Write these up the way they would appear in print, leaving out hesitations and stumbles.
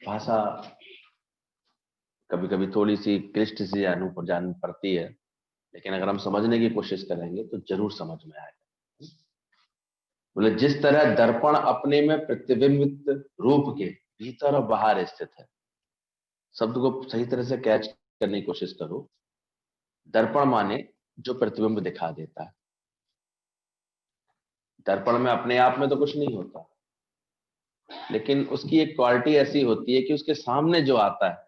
भाषा कभी कभी थोड़ी सी क्लिष्ट सी जान पड़ती है, लेकिन अगर हम समझने की कोशिश करेंगे तो जरूर समझ में आएगा। बोले जिस तरह दर्पण अपने में प्रतिबिंबित रूप के भीतर और बाहर स्थित है। शब्द को सही तरह से कैच करने की कोशिश करो। दर्पण माने जो प्रतिबिंब दिखा देता है। दर्पण में अपने आप में तो कुछ नहीं होता, लेकिन उसकी एक क्वालिटी ऐसी होती है कि उसके सामने जो आता है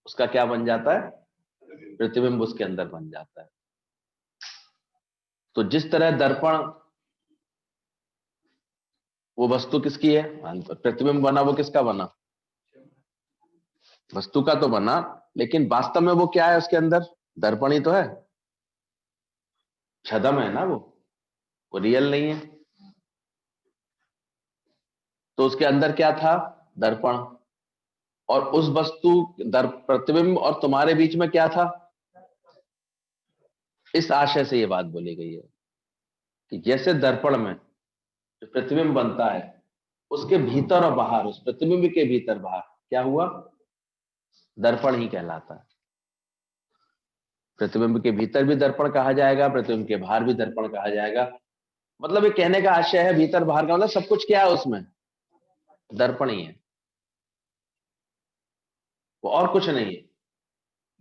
उसका क्या बन जाता है, प्रतिबिंब उसके अंदर बन जाता है। तो जिस तरह दर्पण, वो वस्तु किसकी है, प्रतिबिंब बना, वो किसका बना, वस्तु का तो बना, लेकिन वास्तव में वो क्या है, उसके अंदर दर्पण ही तो है, छदम है ना, वो रियल नहीं है। तो उसके अंदर क्या था, दर्पण, और उस वस्तु प्रतिबिंब और तुम्हारे बीच में क्या था। इस आशय से ये बात बोली गई है कि जैसे दर्पण में जो प्रतिबिंब बनता है, उसके भीतर और बाहर, उस प्रतिबिंब के भीतर बाहर क्या हुआ, दर्पण ही कहलाता है। प्रतिबिंब के भीतर भी दर्पण कहा जाएगा, प्रतिबिंब के बाहर भी दर्पण कहा जाएगा। मतलब ये कहने का आशय है, भीतर बाहर का मतलब सब कुछ क्या है, उसमें दर्पण ही है, वो और कुछ नहीं है।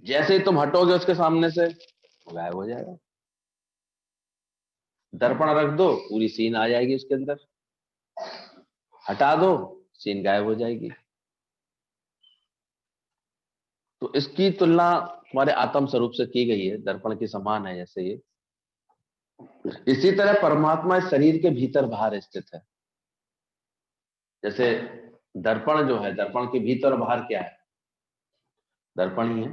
जैसे ही तुम हटोगे उसके सामने से, वो गायब हो जाएगा। दर्पण रख दो, पूरी सीन आ जाएगी उसके अंदर, हटा दो, सीन गायब हो जाएगी। तो इसकी तुलना हमारे आत्म स्वरूप से की गई है, दर्पण के समान है जैसे ये। इसी तरह परमात्मा इस शरीर के भीतर बाहर स्थित है। जैसे दर्पण जो है, दर्पण के भीतर और बाहर क्या है, दर्पण ही है।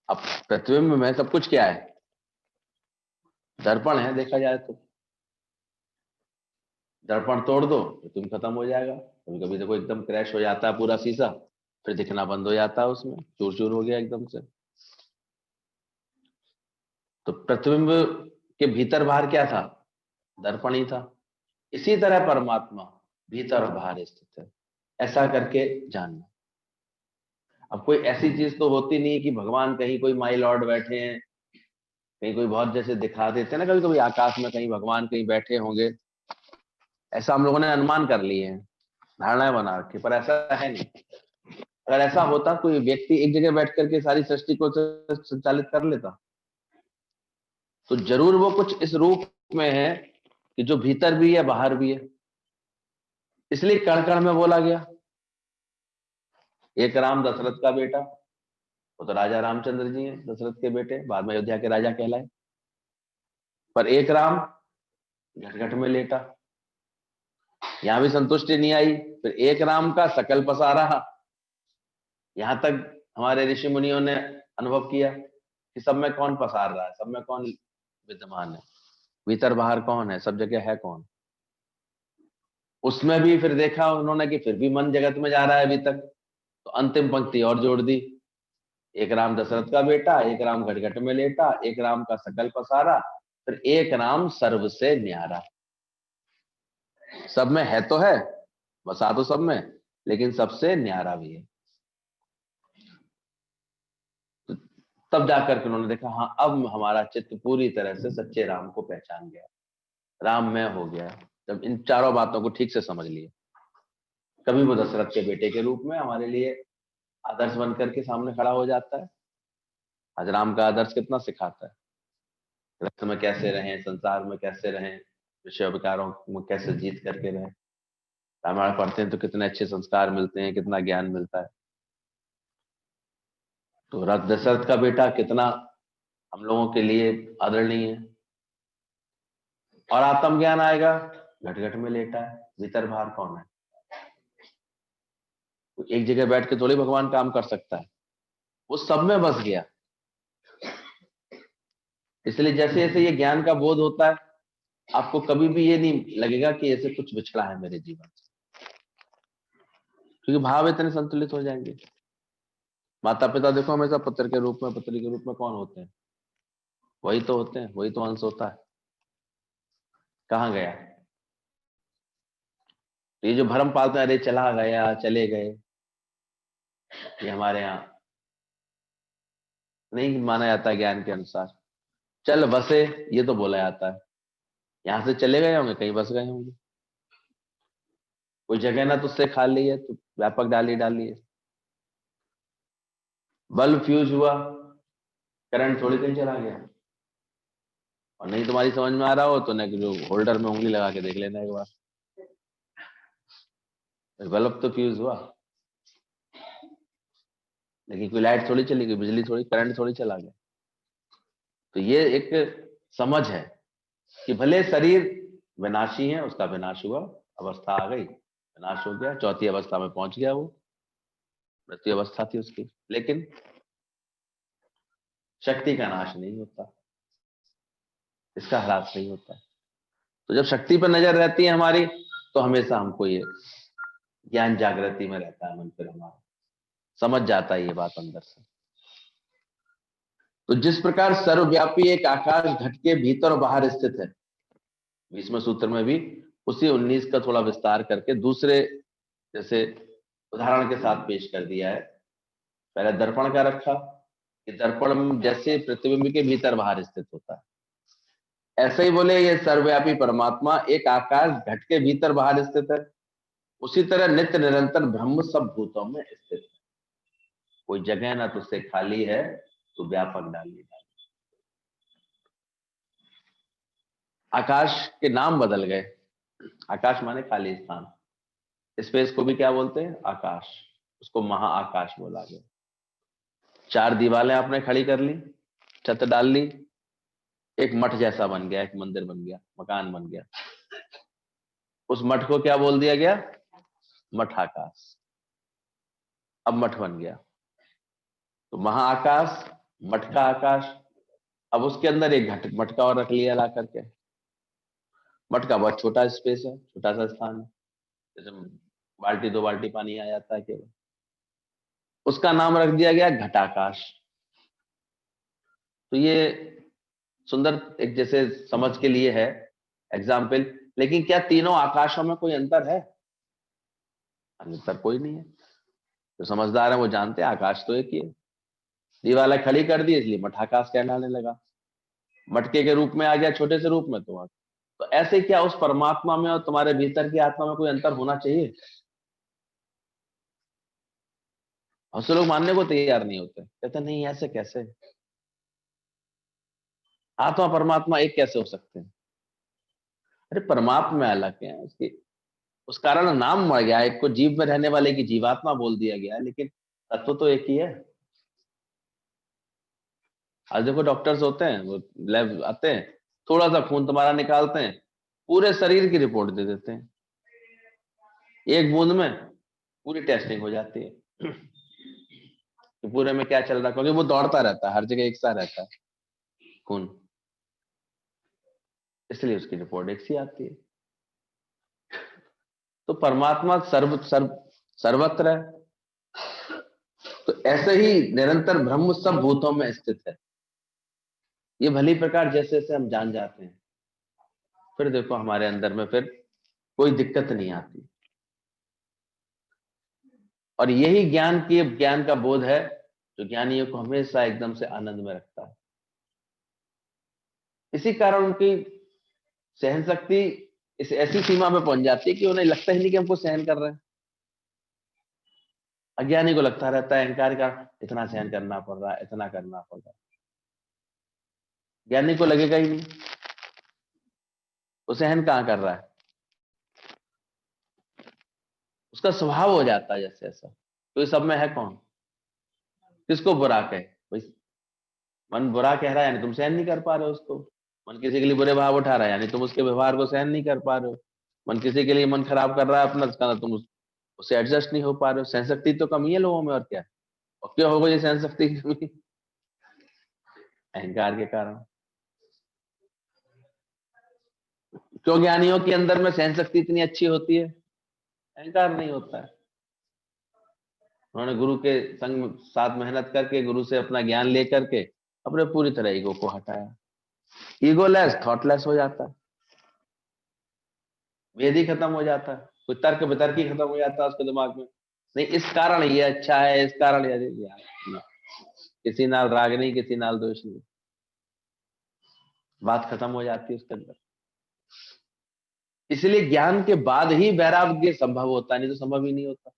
अब प्रतिबिंब में सब कुछ क्या है, दर्पण है। देखा जाए तो दर्पण तोड़ दो तो तुम खत्म हो जाएगा। कभी कभी देखो एकदम क्रैश हो जाता है पूरा शीशा, फिर दिखना बंद हो जाता है, उसमें चूर चूर हो गया एकदम से। तो प्रतिबिंब के भीतर बाहर क्या था, दर्पण ही था। इसी तरह परमात्मा भीतर और बाहर स्थित है, ऐसा करके जानना। अब कोई ऐसी चीज तो होती नहीं कि भगवान कहीं कोई माई लॉर्ड बैठे हैं, कहीं कोई बहुत जैसे दिखा देते हैं ना, कभी कभी आकाश में कहीं भगवान कहीं बैठे होंगे, ऐसा हम लोगों ने अनुमान कर लिए हैं, धारणाएं बना रखी, पर ऐसा है नहीं। अगर ऐसा होता, कोई व्यक्ति एक जगह बैठ करके सारी सृष्टि को संचालित कर लेता, तो जरूर वो कुछ इस रूप में है कि जो भीतर भी है बाहर भी है। इसलिए कण कण में बोला गया। एक राम दशरथ का बेटा, वो तो राजा रामचंद्र जी हैं, दशरथ के बेटे, बाद में अयोध्या के राजा कहलाए। पर एक राम घट घट में लेटा, यहां भी संतुष्टि नहीं आई, फिर एक राम का सकल पसारा। यहां तक हमारे ऋषि मुनियों ने अनुभव किया कि सब में कौन पसार रहा है, सब में कौन विद्यमान है, भीतर बाहर कौन है, सब जगह है कौन। उसमें भी फिर देखा उन्होंने कि फिर भी मन जगत में जा रहा है अभी तक, तो अंतिम पंक्ति और जोड़ दी। एक राम दशरथ का बेटा, एक राम घट घट में लेटा, एक राम का सकल पसारा, फिर एक राम सर्व से न्यारा। सब में है तो है, बसा तो सब में, लेकिन सबसे न्यारा भी है। तो तब जाकर के उन्होंने देखा, हाँ अब हमारा चित्त पूरी तरह से सच्चे राम को पहचान गया, राम में हो गया। जब इन चारों बातों को ठीक से समझ लिए, कभी वो दशरथ के बेटे के रूप में हमारे लिए आदर्श बनकर के सामने खड़ा हो जाता है। आज राम का आदर्श कितना सिखाता है, रक्त में कैसे रहें, संसार में कैसे रहें, विषय विकारों में कैसे जीत करके रहें। रामायण पढ़ते हैं तो कितने अच्छे संस्कार मिलते हैं, कितना ज्ञान मिलता है। तो रथ दशरथ का बेटा कितना हम लोगों के लिए आदरणीय है। और आत्मज्ञान आएगा, घट घट में लेटा है, भीतर बाहर कौन है। तो एक जगह बैठ के थोड़ी भगवान काम कर सकता है, वो सब में बस गया। इसलिए जैसे जैसे ये ज्ञान का बोध होता है, आपको कभी भी ये नहीं लगेगा कि ऐसे कुछ बिछड़ा है मेरे जीवन से, क्योंकि भाव इतने संतुलित हो जाएंगे। माता पिता देखो हमेशा पुत्र के रूप में, पुत्री के रूप में कौन होते हैं, वही तो होते हैं, वही तो अंश होता है। कहाँ गया, तो ये जो भ्रम पालते हैं, अरे चला गया, चले गए, ये हमारे यहाँ नहीं माना जाता ज्ञान के अनुसार। चल बसे, ये तो बोला जाता है, यहाँ से चले गए होंगे, कहीं बस गए होंगे, कोई जगह ना तुझसे खाली है तो व्यापक डाली है। बल्ब फ्यूज हुआ, करंट थोड़ी कहीं चला गया। और नहीं तुम्हारी समझ में आ रहा हो तो ना जो होल्डर में उंगली लगा के देख लेना एक बार, बल्ब तो फ्यूज हुआ, लेकिन कोई लाइट थोड़ी चली गई, बिजली थोड़ी, करंट थोड़ी चला गया। तो ये एक समझ है कि भले शरीर विनाशी है, उसका विनाश हुआ, अवस्था आ गई, विनाश हो गया, चौथी अवस्था में पहुंच गया, वो मृत्यु अवस्था थी उसकी, लेकिन शक्ति का नाश नहीं होता, इसका ह्रास नहीं होता। तो जब शक्ति पर नजर रहती है हमारी, तो हमेशा हमको ये ज्ञान जागृति में रहता है मन, फिर हमारा समझ जाता है ये बात अंदर से। तो जिस प्रकार सर्वव्यापी एक आकाश घट के भीतर और बाहर स्थित है, 20वें सूत्र में भी उसी 19 का थोड़ा विस्तार करके दूसरे जैसे उदाहरण के साथ पेश कर दिया है। पहले दर्पण का रखा कि दर्पण जैसे प्रतिबिंब के भीतर बाहर स्थित होता है, ऐसे ही बोले ये सर्वव्यापी परमात्मा एक आकाश घट के भीतर बाहर स्थित है, उसी तरह नित्य निरंतर ब्रह्म सब भूतों में स्थित है, कोई जगह ना तुझसे खाली है, तो व्यापक डाली। आकाश के नाम बदल गए, आकाश माने खाली स्थान, स्पेस को भी क्या बोलते हैं, आकाश, उसको महाआकाश बोला गया। 4 दीवारें आपने खड़ी कर ली, छत डाल ली, एक मठ जैसा बन गया, एक मंदिर बन गया, मकान बन गया, उस मठ को क्या बोल दिया गया, मठाकाश। अब मठ बन गया, तो महाआकाश, मठ का आकाश। अब उसके अंदर एक घट मटका और रख लिया ला करके, मटका बहुत छोटा स्पेस है, छोटा सा स्थान है, जैसे बाल्टी 2 बाल्टी पानी आ जाता है केवल, उसका नाम रख दिया गया घटाकाश। तो ये सुंदर एक जैसे समझ के लिए है एग्जाम्पल, लेकिन क्या तीनों आकाशों में कोई अंतर है, अंतर कोई नहीं है। जो समझदार है वो जानते हैं आकाश तो एक ही है, दीवाला खड़ी कर दी इसलिए मठाकाश कहलाने लगा, मटके के रूप में आ गया, छोटे से रूप में। तो ऐसे क्या उस परमात्मा में और तुम्हारे भीतर की आत्मा में कोई अंतर होना चाहिए? बहुत से लोग मानने को तैयार नहीं होते, कहते नहीं ऐसे कैसे, आत्मा परमात्मा एक कैसे हो सकते हैं? अरे परमात्मा अलग है, उसकी उस कारण नाम मर गया, एक को जीव में रहने वाले की जीवात्मा बोल दिया गया, लेकिन तत्व तो एक ही है। आज देखो डॉक्टर्स होते हैं, वो लैब आते हैं, थोड़ा सा खून तुम्हारा निकालते हैं, पूरे शरीर की रिपोर्ट दे देते हैं, एक बूंद में पूरी टेस्टिंग हो जाती है कि पूरे में क्या चल रहा है, क्योंकि वो दौड़ता रहता है, हर जगह एक सा रहता है खून, इसलिए उसकी रिपोर्ट एक सी आती है। तो परमात्मा सर्वत्र है, तो ऐसे ही निरंतर ब्रह्म सब भूतों में स्थित है। ये भली प्रकार जैसे जैसे हम जान जाते हैं, फिर देखो हमारे अंदर में फिर कोई दिक्कत नहीं आती, और यही ज्ञान का बोध है जो ज्ञानियों को हमेशा एकदम से आनंद में रखता है। इसी कारण उनकी सहन शक्ति इस ऐसी सीमा पे पहुंच जाती है कि उन्हें लगता ही नहीं कि हमको सहन कर रहे हैं। अज्ञानी को लगता रहता है, अहंकार का, इतना सहन करना पड़ रहा है, इतना करना पड़ रहा है। ज्ञानी को लगेगा ही नहीं, वो सहन कहां कर रहा है, उसका स्वभाव हो जाता है जैसे ऐसा। तो इस सब में है कौन, किसको बुरा कहे भाई, मन बुरा कह रहा है यानी तुम सहन नहीं कर पा रहे हो उसको, मन किसी के लिए बुरे भाव उठा रहा है यानी तुम उसके व्यवहार को सहन नहीं कर पा रहे हो, मन किसी के लिए मन खराब कर रहा है अपना, तो तुम उससे एडजस्ट नहीं हो पा रहे हो। सहन शक्ति तो कमी है लोगों में, और क्या, और क्यों होगा ये सहन शक्ति की कमी, अहंकार के कारण। क्यों ज्ञानियों के अंदर में सहन शक्ति इतनी अच्छी होती है, अहंकार नहीं होता है, उन्होंने गुरु के संग साथ मेहनत करके, गुरु से अपना ज्ञान लेकर के अपने पूरी तरह ईगो को हटाया, ईगोलेस थॉटलेस हो जाता है, वेद ही खत्म हो जाता है। कोई तर्क वितर्क ही खत्म हो जाता है उसके दिमाग में, नहीं इस कारण ये अच्छा है, इस कारण किसी नाल राग नहीं, किसी नाल दोष नहीं, बात खत्म हो जाती है उसके अंदर। इसलिए ज्ञान के बाद ही वैराग्य संभव होता है, नहीं तो संभव ही नहीं होता।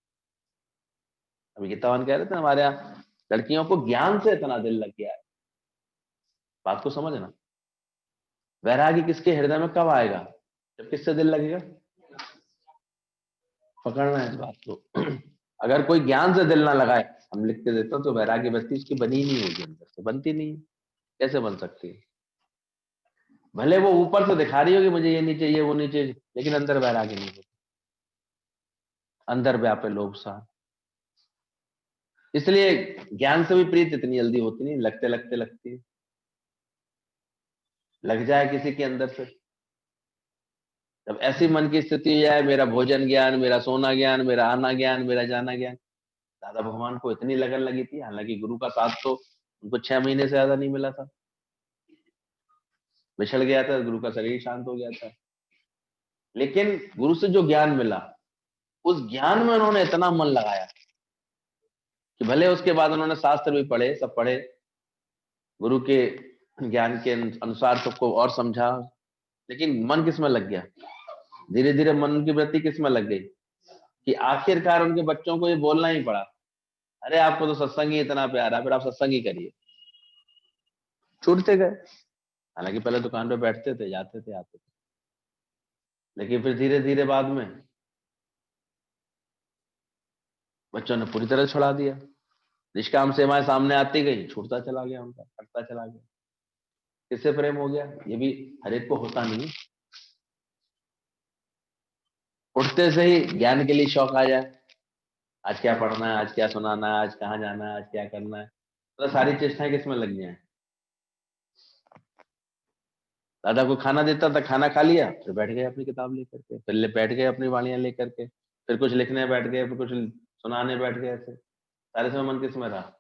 अभी गीतावान कह रहे थे हमारे यहाँ लड़कियों को ज्ञान से इतना दिल लग गया है, बात को समझना। वैराग्य किसके हृदय में कब आएगा? जब किससे दिल लगेगा। पकड़ना है इस बात को। अगर कोई ज्ञान से दिल ना लगाए, हम लिख के देते तो वैराग्य व्यक्ति उसकी बनी ही नहीं होगी, अंदर से बनती नहीं है। कैसे बन सकती है? भले वो ऊपर से दिखा रही होगी मुझे ये नहीं चाहिए वो नहीं चाहिए, लेकिन अंदर वैराग्य नहीं होता, अंदर व्यापे लोभ सा। इसलिए ज्ञान से भी प्रीत इतनी जल्दी होती नहीं, लगते लगते लगती है। लग जाए किसी के अंदर से, जब ऐसी मन की स्थिति हो जाए, मेरा भोजन ज्ञान, मेरा सोना ज्ञान, मेरा आना ज्ञान, मेरा जाना ज्ञान। दादा भगवान को इतनी लगन लगी थी, हालांकि गुरु का साथ तो उनको 6 महीने से ज्यादा नहीं मिला था, बिछड़ गया था, गुरु का शरीर शांत हो गया था। लेकिन गुरु से जो ज्ञान मिला, उस ज्ञान में उन्होंने इतना मन लगाया कि भले उसके बाद उन्होंने शास्त्र भी पढ़े, सब पढ़े, गुरु के ज्ञान के अनुसार सबको और समझा, लेकिन मन किस में लग गया? धीरे धीरे मन की वृत्ति किस में लग गई कि आखिरकार उनके बच्चों को ये बोलना ही पड़ा, अरे आपको तो सत्संग ही इतना प्यारा है, फिर आप सत्संग ही करिए। छूटते गए। हालांकि पहले दुकान पे बैठते थे, जाते थे, आते थे, लेकिन फिर धीरे धीरे बाद में बच्चों ने पूरी तरह छुड़ा दिया। निष्काम सेवाएं सामने आती गई, छूटता चला गया, उनका कटता चला गया। किससे प्रेम हो गया? ये भी हर एक को होता नहीं। उठते से ही ज्ञान के लिए शौक आ जाए, आज क्या पढ़ना है, आज क्या सुनाना है, आज कहाँ जाना है, आज क्या करना है, तो सारी चेष्टाएं किसमें लग जाए। दादा को खाना देता था, खाना खा लिया, फिर बैठ गए अपनी किताब लेकर के, फिर बैठ गए अपनी वाणियां लेकर के, फिर कुछ लिखने बैठ गए, फिर कुछ सुनाने बैठ गए। ऐसे सारे समय मन किसमें रहा।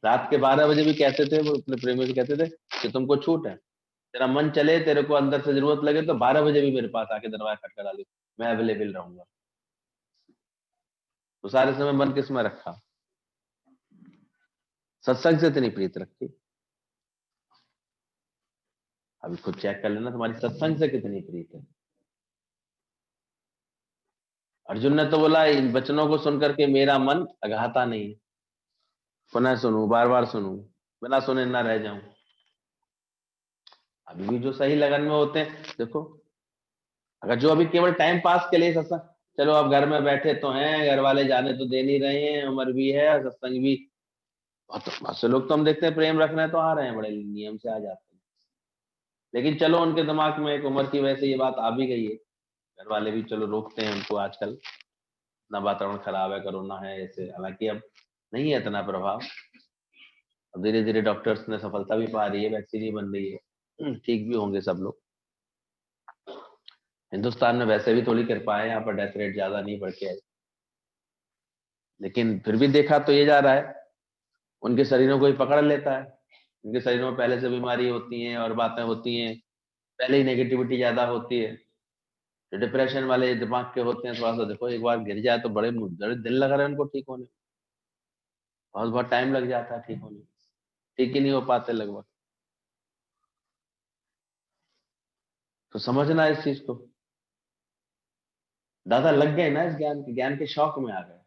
रात के 12 बजे भी कहते थे, वो अपने प्रेमी से कहते थे कि तुमको छूट है, तेरा मन चले, तेरे को अंदर से जरूरत लगे तो 12 बजे भी मेरे पास आके दरवाजा खटखटा लो, मैं अवेलेबल रहूंगा। तो सारे समय मन किसमें रखा? सत्संग से इतनी प्रीत रखी। अभी खुद चेक कर लेना तुम्हारी सत्संग से कितनी प्रीत है। अर्जुन ने तो बोला इन वचनों को सुन करके मेरा मन अघाता नहीं, पुनः सुनूं, बार बार सुनूं, बिना सुने ना रह जाऊं। अभी भी जो सही लगन में होते हैं, देखो, अगर जो अभी केवल टाइम पास के लिए सत्संग, चलो अब घर में बैठे तो हैं, घर वाले जाने तो दे नहीं रहे हैं, उम्र भी है, सत्संग भी, बहुत से लोग तो हम देखते हैं प्रेम रखना है तो आ रहे हैं, बड़े नियम से आ जाते हैं। लेकिन चलो उनके दिमाग में एक उम्र की वजह से ये बात आ भी गई है, घर वाले भी चलो रोकते हैं उनको, आजकल इतना वातावरण खराब है, कोरोना है ऐसे, हालांकि अब नहीं है इतना प्रभाव। अब धीरे धीरे डॉक्टर्स ने सफलता भी पा रही है, वैक्सीन ही बन रही है, ठीक भी होंगे सब लोग। हिंदुस्तान में वैसे भी थोड़ी कृपा है, यहाँ पर डेथ रेट ज्यादा नहीं बढ़ के आई, लेकिन फिर भी देखा तो ये जा रहा है, उनके शरीरों को ही पकड़ लेता है। उनके शरीरों में पहले से बीमारी होती हैं और बातें होती हैं, पहले ही नेगेटिविटी ज्यादा होती है। जो डिप्रेशन वाले दिमाग के होते हैं, थोड़ा सा देखो एक बार गिर जाए तो बड़े दिन लगा रहे हैं उनको ठीक होने, बहुत बहुत टाइम लग जाता है ठीक होने, ठीक ही नहीं हो पाते लगभग। तो समझना इस चीज को। दादा लग गए ना इस ज्ञान के शौक में आ गए।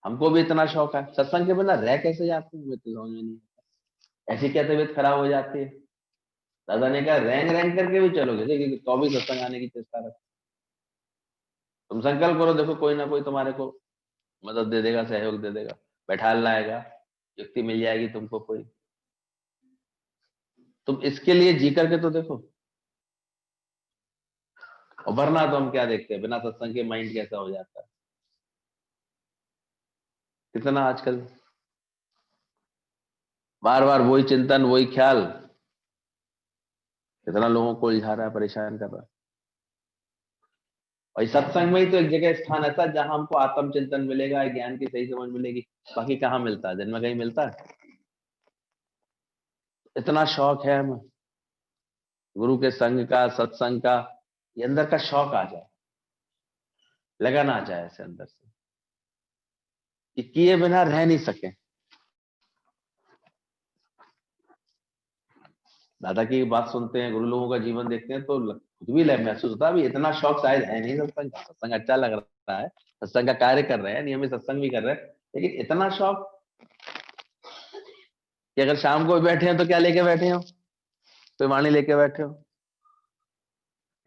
हमको भी इतना शौक है, सत्संग के बिना रह कैसे जाते हैं, मुझे तो समझ में नहीं आता। ऐसी क्या तबीयत खराब हो जाती है, दादा ने कहा रैंग रैंग करके भी चलोगे, देखिए तो भी सत्संग आने की चेष्टा रख। तुम संकल्प करो, देखो कोई ना कोई तुम्हारे को मदद दे देगा, सहयोग दे देगा, बैठा लाएगा, युक्ति मिल जाएगी तुमको कोई। तुम इसके लिए जी करके तो देखो। और वरना तो हम क्या देखते हैं, बिना सत्संग के माइंड कैसा हो जाता है, कितना आजकल बार बार वही चिंतन, वही ख्याल, कितना लोगों को उलझा रहा है, परेशान कर रहा है। और इस सत्संग में ही तो एक जगह स्थान ऐसा है जहां हमको आत्मचिंतन मिलेगा, ज्ञान की सही समझ मिलेगी। बाकी कहाँ मिलता है, दिन में कहीं मिलता है? इतना शौक है हमें गुरु के संग का, सत्संग का, ये अंदर का शौक आ जाए, लगन आ जाए ऐसे अंदर से कि किए बिना रह नहीं सके। दादा की बात सुनते हैं, गुरु लोगों का जीवन देखते हैं तो खुद भी महसूस होता है, अभी इतना शौक शायद है नहीं सत्संग का। सत्संग अच्छा लग रहा है, सत्संग का कार्य कर रहे हैं, नियमित सत्संग भी कर रहे हैं, लेकिन इतना शौक कि अगर शाम को भी बैठे हैं तो क्या लेके बैठे हो? कोई वाणी लेके बैठे हो?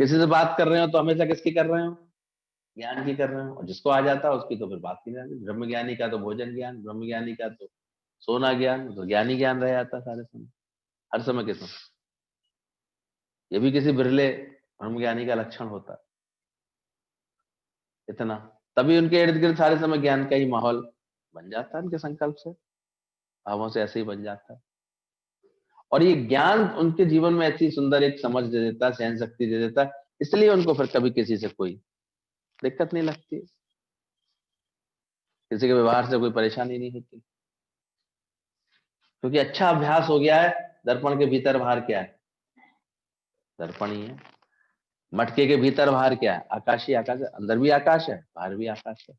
किसी से बात कर रहे हो तो हमेशा किसकी कर रहे हो? ज्ञान की कर रहे हो। और जिसको आ जाता है उसकी तो फिर बात की जाती है। ब्रह्म ज्ञानी का तो भोजन ज्ञान, ब्रह्म ज्ञानी का तो सोना ज्ञान, तो ज्ञानी ज्ञान रह जाता है सारे समय, हर समय के समय। ये भी किसी बिरले ब्रह्म ज्ञानी का लक्षण होता है इतना। तभी उनके इर्द गिर्द सारे समय ज्ञान का ही माहौल बन जाता है, उनके संकल्प से, भावों से ऐसे ही बन जाता है। और ये ज्ञान उनके जीवन में ऐसी सुंदर एक समझ दे देता है, सहन शक्ति दे देता है, इसलिए उनको फिर कभी किसी से कोई दिक्कत नहीं लगती, किसी के व्यवहार से कोई परेशानी नहीं होती, क्योंकि अच्छा अभ्यास हो गया है। दर्पण के भीतर बाहर क्या है? दर्पण ही है। मटके के भीतर बाहर क्या है? आकाश ही आकाश है। अंदर भी आकाश है, बाहर भी आकाश है।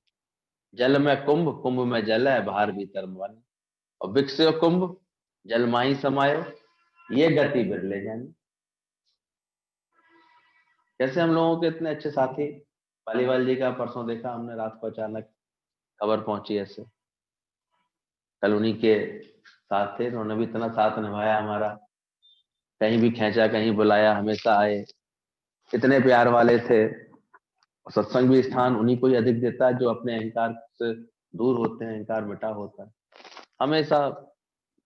जल में कुंभ, कुंभ में जल है, बाहर भीतर मन। और विकसियो कुंभ, जल माही समायो, ये गति बिरले जानी। जैसे हम लोगों के इतने अच्छे साथी, पालीवाल जी का परसों देखा हमने, रात को अचानक खबर पहुंची ऐसे। कल उन्हीं के साथ थे, उन्होंने भी इतना साथ निभाया हमारा, कहीं भी खींचा, कहीं बुलाया, हमेशा आए, इतने प्यार वाले थे। और सत्संग भी स्थान उन्हीं को ही अधिक देता है जो अपने अहंकार से दूर होते हैं, अहंकार मिटा होता है। हमेशा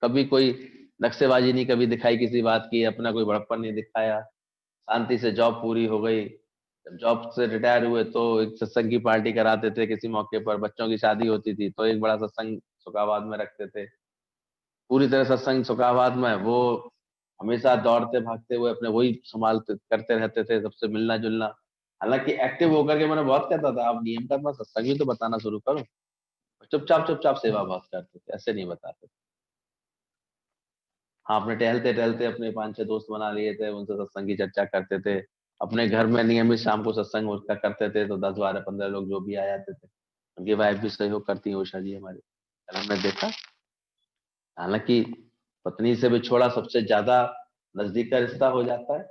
कभी कोई नक्शेबाजी नहीं कभी दिखाई किसी बात की, अपना कोई बड़प्पन नहीं दिखाया। शांति से जॉब पूरी हो गई, जब जॉब से रिटायर हुए तो एक सत्संग की पार्टी कराते थे किसी मौके पर, बच्चों की शादी होती थी तो एक बड़ा सत्संग सुखाबाद में रखते थे। पूरी तरह सत्संग सुखाबाद में वो हमेशा दौड़ते भागते हुए अपने वही संभालते करते रहते थे, सबसे मिलना जुलना। हालांकि एक्टिव होकर के मैंने बहुत कहता था आप नियम का अपना सत्संग भी तो बताना शुरू करो। चुपचाप चुपचाप सेवा बहुत करते थे, ऐसे नहीं बताते थे। हाँ, अपने टहलते टहलते अपने 5-6 दोस्त बना लिए थे, उनसे सत्संग की चर्चा करते थे। अपने घर में नियमित शाम को सत्संग उसका करते थे, तो 10-12-15 लोग जो भी आ जाते थे। उनकी वाइफ भी सहयोग करती है, उषा जी हमारी। कल हमने देखा, हालांकि पत्नी से भी छोड़ा सबसे ज्यादा नजदीक का रिश्ता हो जाता है।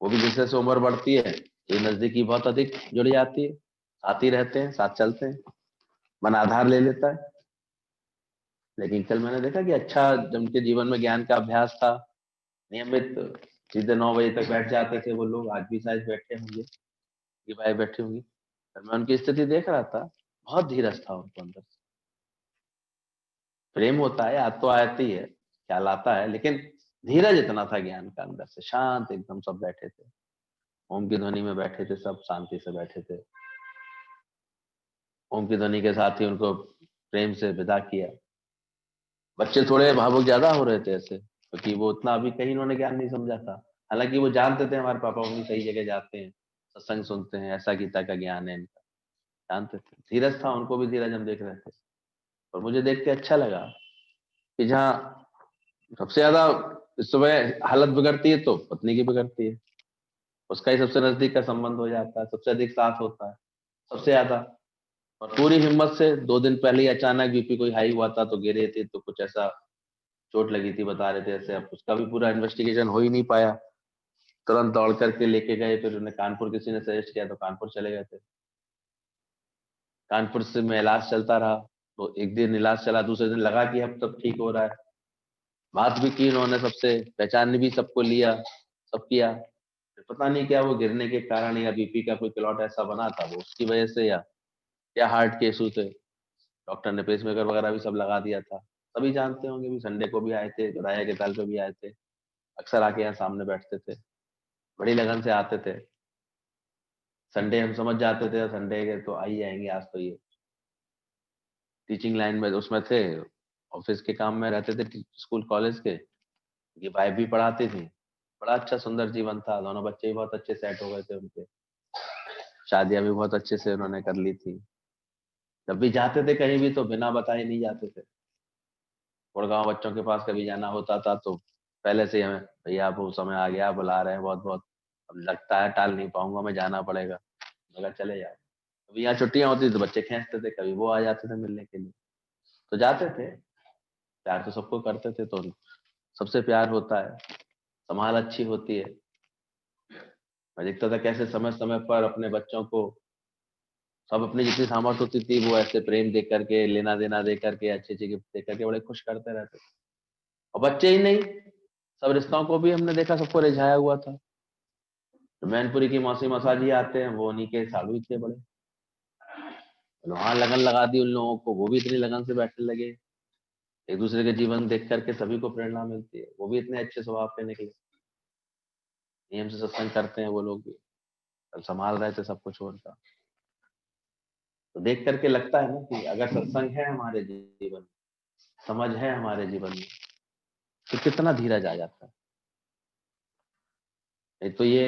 वो भी जैसे जैसे उम्र बढ़ती है, ये नजदीकी बहुत अधिक जुड़ जाती है, साथ ही रहते हैं, साथ चलते हैं, मन आधार ले लेता है। लेकिन कल मैंने देखा कि अच्छा, जब उनके जीवन में ज्ञान का अभ्यास था, नियमित सीधे 9 बजे तक बैठ जाते थे वो लोग, आज भी शायद बैठे होंगे, ये भाई बैठे होंगी। पर मैं उनकी स्थिति देख रहा था, बहुत धीरज था उनको अंदर से। प्रेम होता है, याद तो आती है, ख्याल आता है, लेकिन धीरज इतना था ज्ञान का अंदर से, शांत एकदम सब बैठे थे। ओम की ध्वनि में बैठे थे, सब शांति से बैठे थे। ओम की ध्वनि के साथ ही उनको प्रेम से विदा किया। बच्चे थोड़े भावुक ज्यादा हो रहे थे ऐसे, क्योंकि वो उतना अभी कहीं उन्होंने ज्ञान नहीं समझा था। हालांकि वो जानते थे हमारे पापा मम्मी सही जगह जाते हैं, सत्संग सुनते हैं, ऐसा गीता का ज्ञान है इनका, जानते थे। धीरज था, उनको भी धीरज हम देख रहे थे। और मुझे देख के अच्छा लगा कि जहाँ सबसे ज्यादा इस समय हालत बिगड़ती है तो पत्नी की बिगड़ती है, उसका ही सबसे नजदीक का संबंध हो जाता है, सबसे अधिक साथ होता है, सबसे ज्यादा। और पूरी हिम्मत से 2 दिन पहले ही अचानक बीपी कोई हाई हुआ था, तो गिरे थे, तो कुछ ऐसा चोट लगी थी बता रहे थे ऐसे। अब उसका भी पूरा इन्वेस्टिगेशन हो ही नहीं पाया, तुरंत दौड़ करके लेके गए, फिर उन्हें कानपुर किसी ने सजेस्ट किया तो कानपुर चले गए थे। कानपुर से में इलाज चलता रहा, तो एक दिन इलाज चला, दूसरे दिन लगा कि अब सब ठीक हो रहा है। बात भी की उन्होंने सबसे, पहचान भी सबको लिया, सब किया। फिर पता नहीं क्या वो गिरने के कारण या बीपी का कोई क्लॉट ऐसा बना था वो उसकी वजह से, या हार्ट के इशू थे। डॉक्टर ने पेसमेकर वगैरह भी सब लगा दिया था। सभी जानते होंगे भी, संडे को भी आए थे, राया के ताल पे भी आए थे, अक्सर आके यहाँ सामने बैठते थे, बड़ी लगन से आते थे। संडे हम समझ जाते थे संडे के तो आ ही जाएंगे आज, तो ये टीचिंग लाइन में उसमें थे, ऑफिस के काम में रहते थे, स्कूल कॉलेज के। ये वाइफ भी पढ़ाती थी, बड़ा अच्छा सुंदर जीवन था, दोनों बच्चे भी बहुत अच्छे सेट हो गए थे उनके, शादियां भी बहुत अच्छे से उन्होंने कर ली थी। जब भी जाते थे कहीं भी तो बिना बताए नहीं जाते थे। गुड़गांव बच्चों के पास कभी जाना होता था तो पहले से ही हमें, भैया आप वो समय आ गया, बुला रहे हैं बहुत बहुत, अब लगता है टाल नहीं पाऊंगा मैं, जाना पड़ेगा। मगर चले जाओ। कभी यहाँ छुट्टियां होती तो बच्चे खींचते थे, कभी वो आ जाते थे मिलने के लिए, तो जाते थे। प्यार तो सबको करते थे, तो सबसे प्यार होता है, संभाल अच्छी होती है। मैं देखता था कैसे समय समय पर अपने बच्चों को सब अपनी जितनी सामर्थ्य होती थी वो ऐसे प्रेम दे करके, लेना देना दे करके, अच्छे अच्छे गिफ्ट दे करके बड़े खुश करते रहते थे। और बच्चे ही नहीं, सब रिश्तों को भी हमने देखा, सबको रिझाया हुआ था। तो मैनपुरी की मौसी मसाजी आते हैं, वो उन्हीं के सालू ही थे बड़े। वहां लगन लगा दी उन लोगों को, वो भी इतनी लगन से बैठने लगे। एक दूसरे के जीवन देख करके सभी को प्रेरणा मिलती है, वो भी इतने अच्छे स्वभाव के निकले। नियम से सत्संग करते हैं वो लोग भी, और संभाल रहे थे सब कुछ उनका। तो देख करके लगता है ना कि अगर सत्संग है हमारे जीवन, समझ है हमारे जीवन में, तो कितना धीरज आ जाता है। नहीं तो ये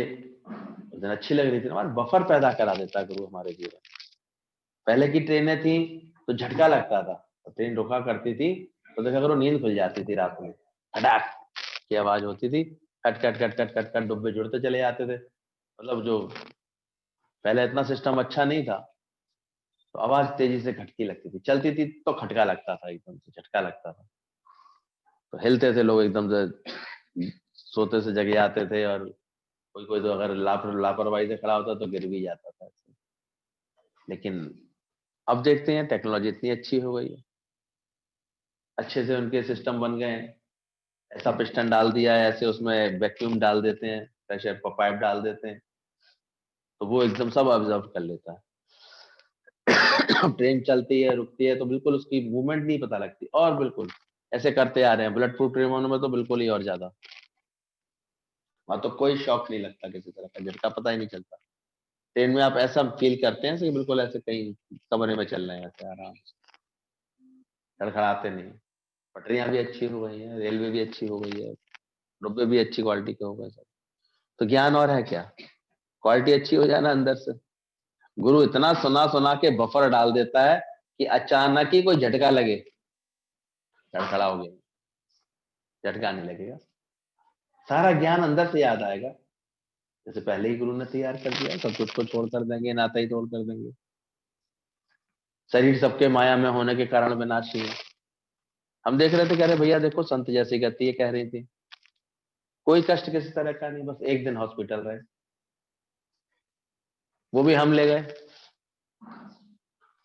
मुझे अच्छी लग रही थी ना, बफर पैदा करा देता गुरु हमारे जीवन। पहले की ट्रेनें थी तो झटका लगता था, तो ट्रेन रुका करती थी तो देखा करो नींद खुल जाती थी रात में, खटाक की आवाज होती थी, cut cut cut cut cut cut डब्बे जुड़ते चले जाते थे। मतलब जो पहले इतना सिस्टम अच्छा नहीं था, तो आवाज तेजी से खटकी लगती थी, चलती थी तो खटका लगता था, एकदम से झटका लगता था, तो हिलते थे लोग एकदम से, सोते से जग जाते थे। और कोई कोई तो अगर लापरवाही से खड़ा होता तो गिर भी जाता था। लेकिन अब देखते हैं टेक्नोलॉजी इतनी अच्छी हो गई है, अच्छे से उनके सिस्टम बन गए हैं। ऐसा पिस्टन डाल दिया है, ऐसे उसमें वैक्यूम डाल देते हैं, प्रेशर पाइप डाल देते हैं, तो वो एकदम सब ऑब्जर्व कर लेता है। ट्रेन चलती है, रुकती है, तो बिल्कुल उसकी मूवमेंट नहीं पता लगती, और बिल्कुल ऐसे करते आ रहे हैं। बुलेट प्रूफ ट्रेनों में तो बिल्कुल ही और ज्यादा, वहां तो कोई शॉक नहीं लगता, किसी तरह का झटका पता ही नहीं चलता। ट्रेन में आप ऐसा फील करते हैं कि बिल्कुल ऐसे कहीं कमरे में चल रहे हैं, ऐसे आराम से, खड़खड़ाते नहीं। पटरियां भी अच्छी हो गई हैं, रेलवे भी अच्छी हो गई है, डिब्बे भी अच्छी क्वालिटी के हो गए सब। तो ज्ञान और है क्या, क्वालिटी अच्छी हो जाए ना अंदर से। गुरु इतना सुना सुना के बफर डाल देता है कि अचानक ही कोई झटका लगे, खड़खड़ाओगे, झटका नहीं लगेगा, सारा ज्ञान अंदर से याद आएगा। जैसे पहले ही गुरु ने तैयार कर दिया, सब कुछ को छोड़ कर देंगे, नाता ही तोड़ कर देंगे। शरीर सबके माया में होने के कारण विनाशी है। हम देख रहे थे, कह रहे भैया देखो संत जैसी गति है, कह रही थी कोई कष्ट किसी तरह का नहीं, बस एक दिन हॉस्पिटल रहे, वो भी हम ले गए।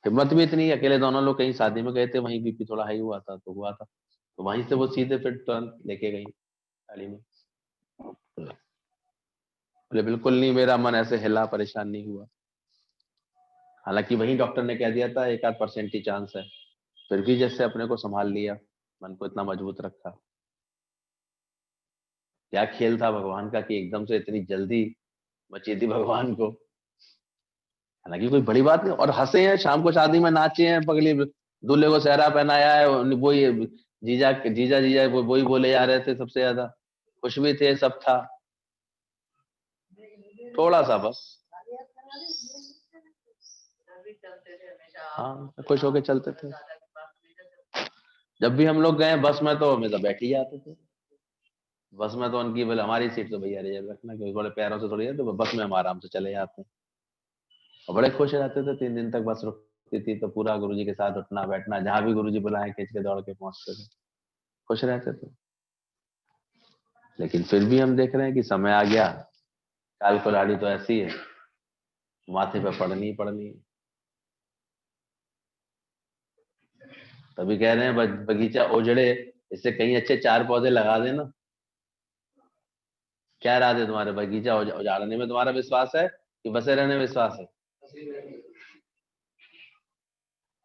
हिम्मत भी इतनी, अकेले दोनों लोग कहीं शादी में गए थे, वहीं बीपी थोड़ा हाई हुआ था, तो हुआ था, तो वहीं से वो सीधे फिर तुरंत लेके गई गाड़ी में। बोले बिल्कुल नहीं, मेरा मन ऐसे हिला, परेशान नहीं हुआ। हालांकि वही डॉक्टर ने कह दिया था 1-8% ही चांस है, फिर भी जैसे अपने को संभाल लिया, मन को इतना मजबूत रखा। क्या खेल था भगवान का कि एकदम से इतनी जल्दी बची थी भगवान को। हालांकि कोई बड़ी बात नहीं, और हंसे हैं, शाम को शादी में नाचे हैं, पगली दूल्हे को सेहरा पहनाया है, वही जीजा जीजा जीजा वही बोले जा रहे थे सबसे ज्यादा, खुश भी थे, सब था। थोड़ा सा बस, हाँ खुश होके चलते थे। जब भी हम लोग गए बस में तो हमेशा बैठ ही जाते थे। बस में तो उनकी बोले हमारी सीट तो भैया रिजर्व रखना, क्योंकि बड़े प्यारों से थोड़ी है, तो बस में हम आराम से चले जाते हैं। और बड़े खुश रहते थे, 3 दिन तक बस रुकती थी तो पूरा गुरुजी के साथ उठना बैठना, जहां भी गुरुजी बुलाए खींच के दौड़ के पहुंचते थे, खुश रहते थे। लेकिन फिर भी हम देख रहे हैं कि समय आ गया, काल कुल्हाड़ी तो ऐसी है, माथे पे पड़नी ही पड़नी है। तभी कह रहे हैं बगीचा उजड़े, इससे कहीं अच्छे 4 पौधे लगा देना। क्या राज है तुम्हारे, बगीचा उजाड़ने में तुम्हारा विश्वास है कि बसे रहने में विश्वास है?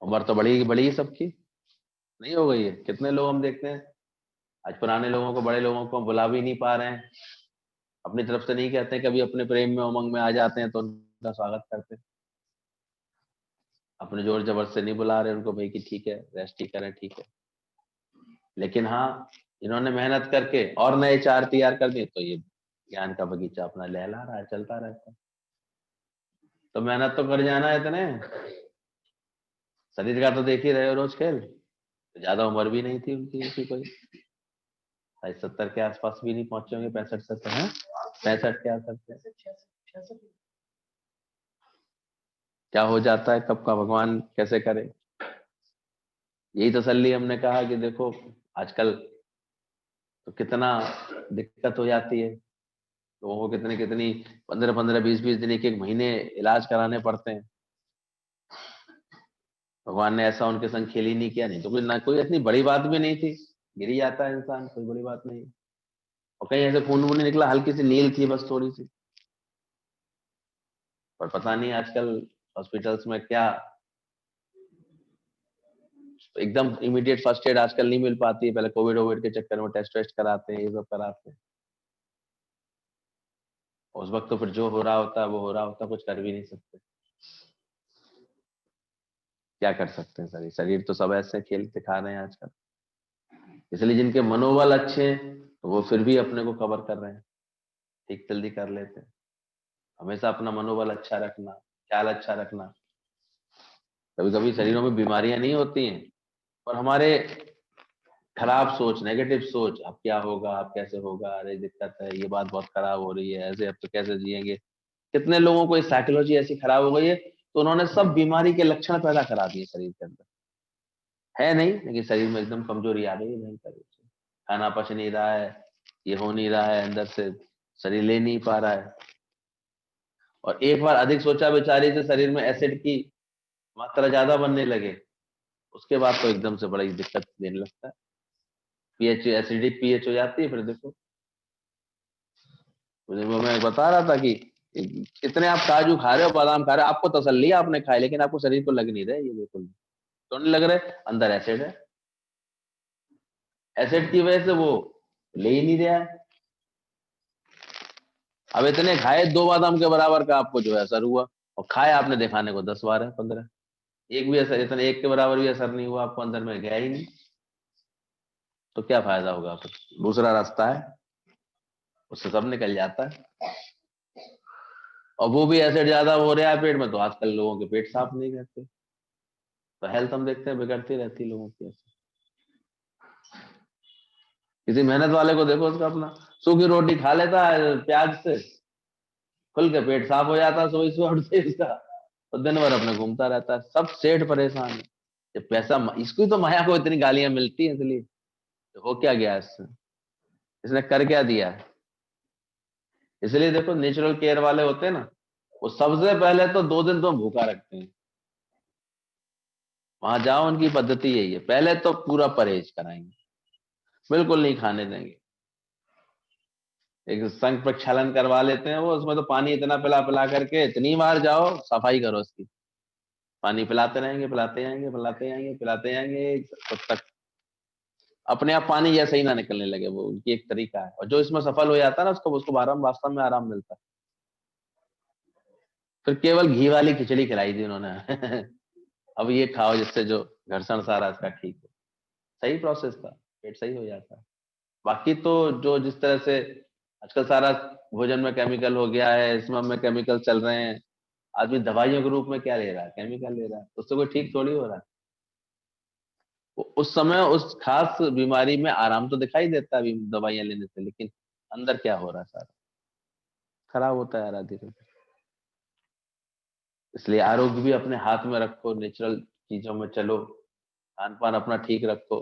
उम्र तो बड़ी बड़ी है सबकी, नहीं हो गई है? कितने लोग हम देखते हैं आज पुराने लोगों को, बड़े लोगों को हम बुला भी नहीं पा रहे हैं, अपनी तरफ से नहीं कहते हैं, कभी अपने प्रेम में उमंग में आ जाते हैं तो उनका स्वागत करते हैं, अपने जोर जबर से नहीं बुला रहे उनको, भाई कि ठीक है रेस्ट ही करें, ठीक है। लेकिन हाँ, इन्होंने मेहनत करके और नए 4 तैयार कर दिए, तो ये ज्ञान का बगीचा अपना लहला रहा है, चलता रहता है। तो मेहनत तो कर जाना है इतने, शरीर का तो देख ही रहे हो रोज खेल। तो ज्यादा उम्र भी नहीं थी उनकी ऐसी कोई, 70 के आसपास भी नहीं पहुंचे होंगे, 65 70 है, 65 के आसपास। क्या हो जाता है, कब का भगवान कैसे करे। यही तसल्ली हमने कहा कि देखो आजकल तो कितना दिक्कत हो जाती है लोगों को, कितनी कितनी 15-15 20-20 दिन, एक एक महीने इलाज कराने पड़ते हैं। भगवान ने ऐसा उनके संग खेल ही नहीं किया, नहीं तो कोई ना कोई इतनी बड़ी बात भी नहीं थी, गिर ही जाता है इंसान, कोई बड़ी बात नहीं। और कहीं ऐसे खून वून नहीं निकला, हल्की सी नील थी बस, थोड़ी सी। पर पता नहीं आजकल हॉस्पिटल्स में क्या, एकदम इमीडिएट फर्स्ट एड आजकल नहीं मिल पाती है। पहले कोविड वोविड के चक्कर में टेस्ट वेस्ट कराते हैं, ये सब कराते हैं। उस वक्त तो फिर जो हो रहा होता है वो हो रहा होता है, कुछ कर भी नहीं सकते। क्या कर सकते हैं, शरीर शरीर तो सब ऐसे खेल दिखा रहे हैं आजकल। इसलिए जिनके मनोबल अच्छे हैं तो वो फिर भी अपने को कवर कर रहे हैं, ठीक जल्दी कर लेते हैं। हमेशा अपना मनोबल अच्छा रखना, ख्याल अच्छा रखना। कभी कभी शरीरों में बीमारियां नहीं होती हैं, पर हमारे खराब सोच, नेगेटिव सोच, अब क्या होगा, अब कैसे होगा, अरे दिक्कत है, ये बात बहुत खराब हो रही है, ऐसे अब तो कैसे जिएंगे। कितने लोगों को साइकोलॉजी ऐसी खराब हो गई है, तो उन्होंने सब बीमारी के लक्षण पैदा करा दिए शरीर के अंदर। है नहीं, लेकिन शरीर में एकदम कमजोरी आ गई है, नहीं कर, खाना पच नहीं रहा है, ये हो नहीं रहा है, अंदर से शरीर ले नहीं पा रहा है। और एक बार अधिक सोचा विचारी से शरीर में एसिड की मात्रा ज्यादा बनने लगे, उसके बाद तो एकदम से बड़ी दिक्कत देने लगता है। पीएच, एसिडिक पीएच हो जाती है फिर देखो। मुझे वो मैं बता रहा था कि इतने आप काजू खा रहे हो, बादाम खा रहे हो, आपको तसल्ली है आपने खाए, लेकिन आपको शरीर को लग नहीं रहे ये बिल्कुल भी। तो नहीं लग रहे, अंदर एसिड है, एसिड की वजह से वो ले ही नहीं रहा है। अब इतने खाए 2 बादाम के बराबर का आपको जो है असर हुआ, और खाए आपने दिखाने को 10 12 15, एक भी असर, इतना एक के बराबर भी असर नहीं हुआ, आपको अंदर में गया ही नहीं। तो क्या फायदा होगा फिर। दूसरा रास्ता है, उससे सब निकल जाता है। और वो भी एसिड ज्यादा हो रहा है पेट में, तो आजकल लोगों के पेट साफ नहीं रहते, तो हेल्थ हम देखते हैं बिगड़ती रहती है लोगों की ऐसे। किसी मेहनत वाले को देखो, उसका अपना सूखी रोटी खा लेता है प्याज से, खुल के पेट साफ हो जाता है सुबह सुबह उठते ही इसका, और दिन भर अपने घूमता रहता है, सब सेठ परेशान है। ये पैसा, इसको ही तो माया को इतनी गालियां मिलती हैं, इसलिए तो हो क्या गया इससे, इसने कर क्या दिया। इसलिए देखो नेचुरल केयर वाले होते हैं ना, वो सबसे पहले तो 2 दिन तो भूखा रखते हैं। वहां जाओ, उनकी पद्धति यही है, पहले तो पूरा परहेज कराएंगे, बिल्कुल नहीं खाने देंगे। एक संघ प्रक्षालन करवा लेते हैं वो, उसमें तो पानी इतना पिला पिला करके, इतनी बार जाओ सफाई करो उसकी, पानी पिलाते रहेंगे, पिलाते जाएंगे, पिलाते जाएंगे, पिलाते जाएंगे, तब तक अपने आप पानी जैसे ही ना निकलने लगे। वो उनकी एक तरीका है, और जो इसमें सफल हो जाता है ना, उसको उसको आराम, वास्तव में आराम मिलता है। फिर केवल घी वाली खिचड़ी खिलाई थी उन्होंने अब ये खाओ जिससे जो घर्षण सारा इसका ठीक हो। सही प्रोसेस था, पेट सही हो जाता है। बाकी तो जो जिस तरह से आजकल सारा भोजन में केमिकल हो गया है, इसमें में केमिकल चल रहे हैं, आदमी दवाइयों के रूप में क्या ले रहा है, केमिकल ले रहा है, उससे कोई ठीक थोड़ी हो रहा है। उस समय उस खास बीमारी में आराम तो दिखाई देता है दवाइयां लेने से, लेकिन अंदर क्या हो रहा है सारा खराब होता है धीरे धीरे। इसलिए आरोग्य भी अपने हाथ में रखो, नेचुरल चीजों में चलो, खान पान अपना ठीक रखो।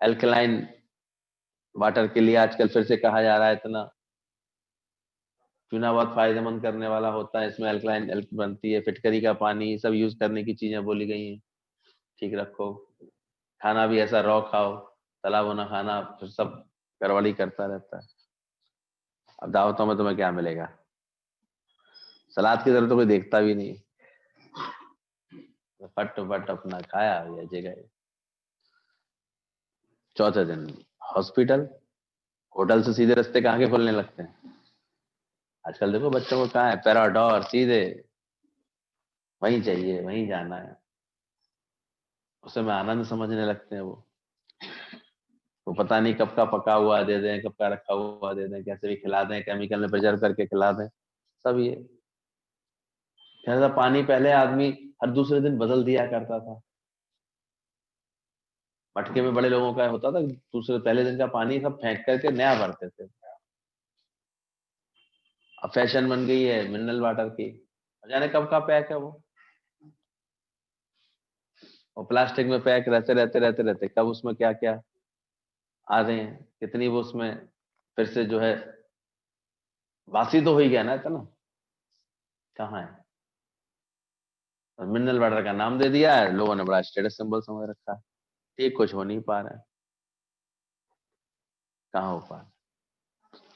एल्कलाइन वाटर के लिए आजकल फिर से कहा जा रहा है, इतना चुना बहुत फायदेमंद करने वाला होता है, इसमें एल्कलाइन एल्क बनती है, फिटकरी का पानी, सब यूज करने की चीजें बोली गई हैं। ठीक रखो, खाना भी ऐसा रॉ खाओ, तला भुना खाना फिर सब गड़बड़ी करता रहता है। अब दावतों में तुम्हें क्या मिलेगा, सलाद की तरफ तो कोई देखता भी नहीं, तो फट फट अपना खाया या जगह। चौथे दिन हॉस्पिटल, होटल से सीधे रास्ते कहाँ के खुलने लगते हैं। आजकल देखो बच्चों को कहाँ है, पैराडोर सीधे वहीं चाहिए, वहीं जाना है, उसे में आनंद समझने लगते हैं वो पता नहीं कब का पका हुआ दे दें, कब का रखा हुआ दे दें, कैसे भी खिला दें, केमिकल में प्रिजर्व करके खिला दें, सब ये। कहता था पानी पहले आदमी हर दूसरे दिन बदल दिया करता था, मटके में बड़े लोगों का होता था, दूसरे पहले दिन का पानी सब फेंक करके नया भरते थे। अब फैशन बन गई है मिनरल वाटर की, जाने कब का पैक है वो। और प्लास्टिक में पैक रहते कब उसमें क्या क्या आ रहे हैं, कितनी वो उसमें फिर से जो है वासी तो हो ही गया ना इतना, कहाँ है। और मिनरल वाटर का नाम दे दिया है, लोगों ने बड़ा स्टेटस सिंबल समझ रखा है। ठीक कुछ हो नहीं पा रहा है, कहाँ हो पा रहा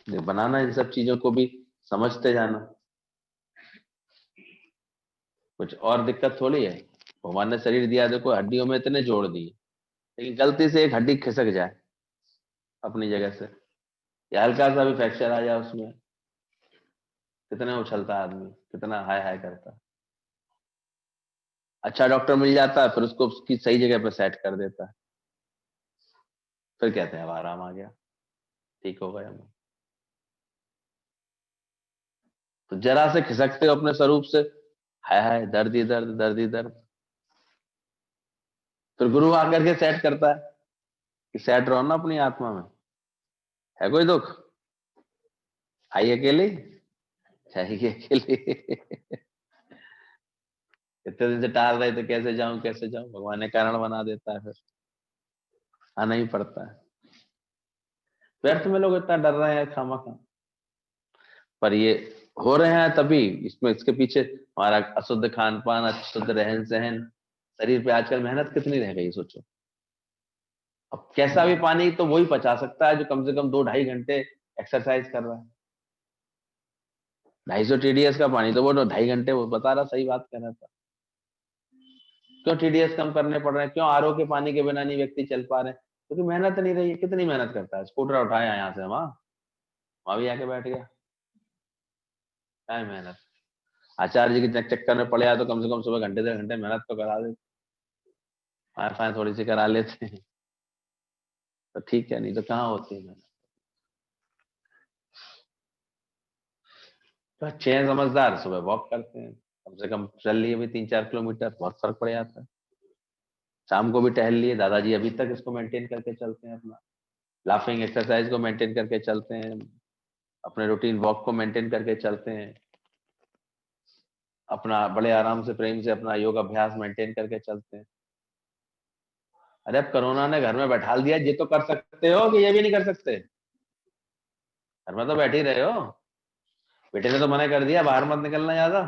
है। बनाना इन सब चीजों को भी समझते जाना, कुछ और दिक्कत थोड़ी है। भगवान ने शरीर दिया, देखो हड्डियों में इतने जोड़ दिए, लेकिन गलती से एक हड्डी खिसक जाए अपनी जगह से, या हल्का सा भी फ्रैक्चर आ जाए उसमें, कितने उछलता है आदमी, कितना हाय हाय करता है। अच्छा डॉक्टर मिल जाता है, फिर उसको उसकी सही जगह पे सेट कर देता है, फिर कहते हैं अब आराम आ गया, ठीक हो गया। तो जरा से खिसकते हो अपने स्वरूप से, हाय हाय दर्द ही दर्द, दर्द ही दर्द। फिर गुरु आकर के सेट करता है कि सेट रहो ना अपनी आत्मा में, है कोई दुख, आई अकेले, चाहिए अकेले। इतने दिन से टाल रहे थे, कैसे जाऊं कैसे जाऊं, भगवान ने कारण बना देता है, फिर आना ही पड़ता है। व्यर्थ में लोग इतना डर रहे हैं खामखा, पर ये हो रहे हैं तभी, इसमें इसके पीछे हमारा अशुद्ध खान पान, अशुद्ध रहन सहन, शरीर पे आजकल मेहनत कितनी रह गई सोचो। अब कैसा भी पानी तो वही पचा सकता है जो कम से कम 2-2.5 घंटे एक्सरसाइज कर रहा है। 250 TDS का पानी तो वो 2.5 घंटे, वो बता रहा, सही बात कह रहा था। क्यों TDS कम करने पड़ रहे हैं, क्यों RO के पानी के बिना नहीं व्यक्ति चल पा रहे हैं, क्योंकि मेहनत नहीं रही है। कितनी मेहनत करता है, स्कूटर उठाया यहाँ से वहां, वहां भी आके बैठ गया, क्या है मेहनत। आचार्य जी के चक्कर में पड़े तो कम से कम सुबह घंटे 1.5 घंटे मेहनत तो करा देते, फाय फाय थोड़ी सी करा लेते हैं तो ठीक है, नहीं तो कहाँ होती है मेहनत। तो अच्छे हैं समझदार, सुबह वॉक करते हैं, कम से कम चल लिए भी 3-4 किलोमीटर, बहुत फर्क पड़ जाता है। शाम को भी टहल लिए, दादाजी अभी तक इसको मेंटेन करके चलते हैं अपना, लाफिंग एक्सरसाइज को मेंटेन करके चलते हैं, अपने रूटीन वॉक को मेंटेन करके चलते हैं, अपना बड़े आराम से प्रेम से अपना योग अभ्यास मेंटेन करके चलते हैं। अरे अब कोरोना ने घर में बैठा दिया, ये तो कर सकते हो कि ये भी नहीं कर सकते, घर में तो बैठ ही रहे हो। बेटे ने तो मना कर दिया बाहर मत निकलना ज्यादा,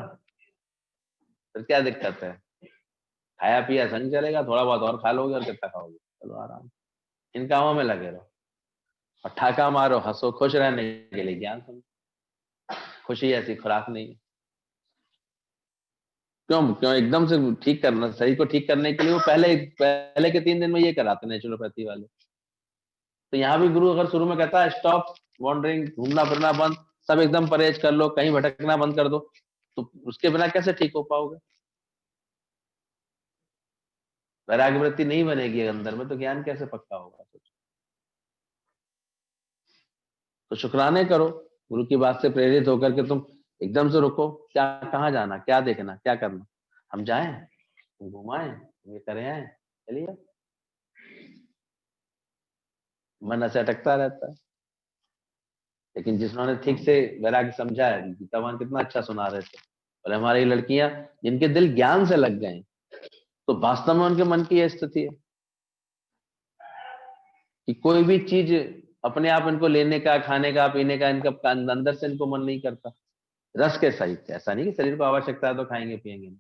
फिर क्या दिक्कत है, खाया पिया संग चलेगा, थोड़ा बहुत और खा लोगे और कितना खाओगे, चलो आराम, इन कामों में लगे रहो और ठाका मारो, हंसो, खुश रहने के लिए ज्ञान समझो। खुशी ऐसी खुराक नहीं है। क्यों क्यों एकदम से ठीक करना, शरीर को ठीक करने के लिए वो पहले पहले के 3 दिन में ये कराते नेचुरोपैथी वाले। तो यहाँ भी गुरु अगर शुरू में कहता है स्टॉप वॉन्डरिंग, घूमना फिरना बंद, सब एकदम परहेज कर लो, कहीं भटकना बंद कर दो, तो उसके बिना कैसे ठीक हो पाओगे। वैराग्य वृत्ति नहीं बनेगी अंदर में, तो ज्ञान कैसे पक्का होगा। तो शुक्राने करो, गुरु की बात से प्रेरित होकर के तुम एकदम से रुको, क्या कहाँ जाना, क्या देखना, क्या करना, हम जाएं, हम घुमाएं, ये करें आए, चलिए। मन ऐसे अटकता रहता है, लेकिन जिन्होंने ठीक से वैराग्य समझा है, गीता भगवान कितना अच्छा सुना रहे थे, और हमारी लड़कियां जिनके दिल ज्ञान से लग गए, तो वास्तव में उनके मन की यह स्थिति है कि कोई भी चीज अपने आप इनको लेने का, खाने का, पीने का, इनका अंदर से इनको मन नहीं करता। रस के सहित, ऐसा नहीं कि शरीर को आवश्यकता है तो खाएंगे पिएंगे नहीं।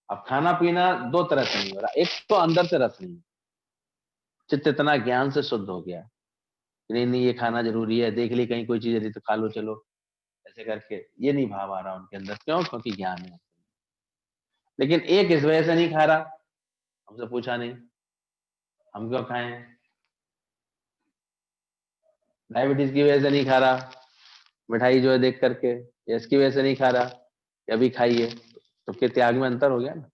अब खाना पीना दो तरह से नहीं हो रहा, एक तो अंदर से रस नहीं, चित्त इतना ज्ञान से शुद्ध हो गया कि नहीं नहीं ये खाना जरूरी है, देख ली कहीं कोई चीज यदि तो खा लो चलो, ऐसे करके ये नहीं भाव आ रहा उनके अंदर, क्यों, क्योंकि ज्ञान है। लेकिन एक इस वजह से नहीं खा रहा, हमसे पूछा नहीं, हम क्यों खाएं, डायबिटीज की वजह से नहीं खा रहा, मिठाई जो है देख करके, या इसकी वजह से नहीं खा रहा, या अभी खाइए, तो के त्याग में अंतर हो गया ना।